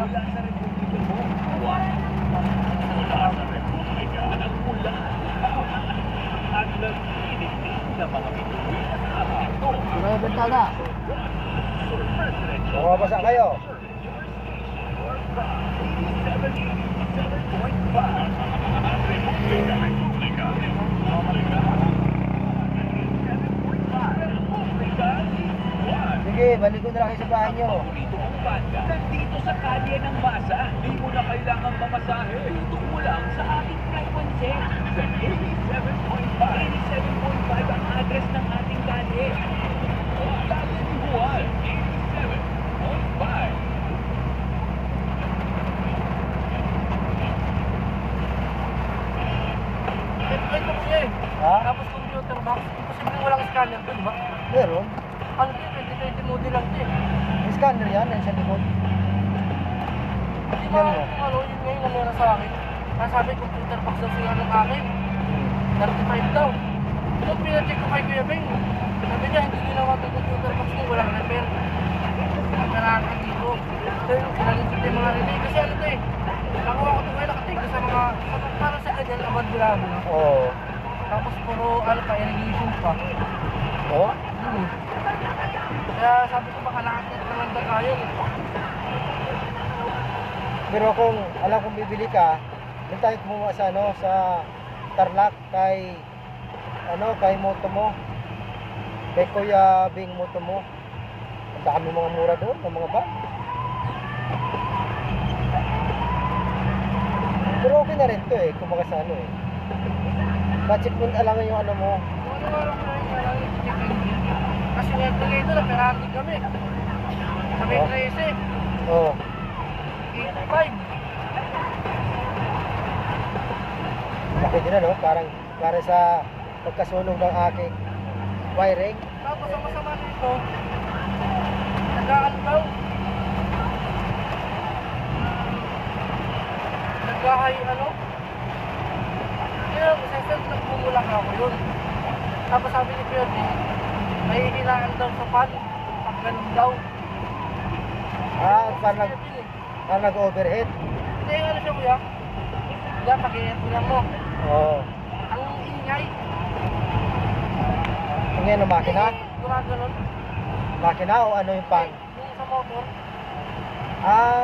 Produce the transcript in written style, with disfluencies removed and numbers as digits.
Mula sa Republika mo. Mula sa Republika ng mula. At nagtinitig na mga bituin at ito. Sino yung bintana? Bumabasa kayo. Sige, balik ko na lang kayo sa bahay nyo. Nandito sa kalye ng masa, di mo na kailangang mamasahe. Tutok mo lang sa ating frequency. Sa 87.5. 87.5 ang address ng ating kalye. Kalye ni Juan, 87.5. Ito siya eh. Ha? Tapos computer box. Imposible walang scanner doon, di ba? Meron. Ano din, 2020 model lang din. May scanner yan, yan sa likod. Di ba kung ano, yun ngayon na meron sa akin. Kaya sabi, computer box daw siya ng akin. 35 daw. Nung pinacheck ko kay Kuya Beng, sabi niya, hindi ginawa ng computer box niya, walang repair. Nagkarakan dito. So yung kinalisit yung mga relay. Kasi ano ito eh, nakuha ko ito kayo nakatig sa mga, parang sa ganyan, abandonado. Oo. Tapos puro ano pa, irrigation pa. Oo? Kaya sabi ko baka nakakit naman ba tayo. Pero kung alam kong bibili ka, doon tayo kumuha sa ano, sa Tarlac kay ano, kay moto mo. Kay Kuya Bing moto mo. Ang dami mga mura doon, ng mga bag. Pero okay na rin to eh, kumaga sa ano eh. Budget mo alam yung ano mo. Kung ano ko na yung parang i-check engine. Kasi nga dito na Ferrari kami. Kami Oh. 13, Oo. 85. Laki din ano, parang para sa pagkasunog ng aking wiring. Tapos ang masama nito, nag-aano daw. Nag-ahay ano. Kaya session nagmumulak ako yun. Tapos sabi ni Kuya B, may hilaan daw sa pan. Pag ganun daw. Parang nag-overhead. Hindi, ano siya kuya? Diyan, pag-iinan mo. Oo. Ang ingay. Ngayon ang makina? Gumaganon. Makina o ano yung pan? Yung sa motor. Ah,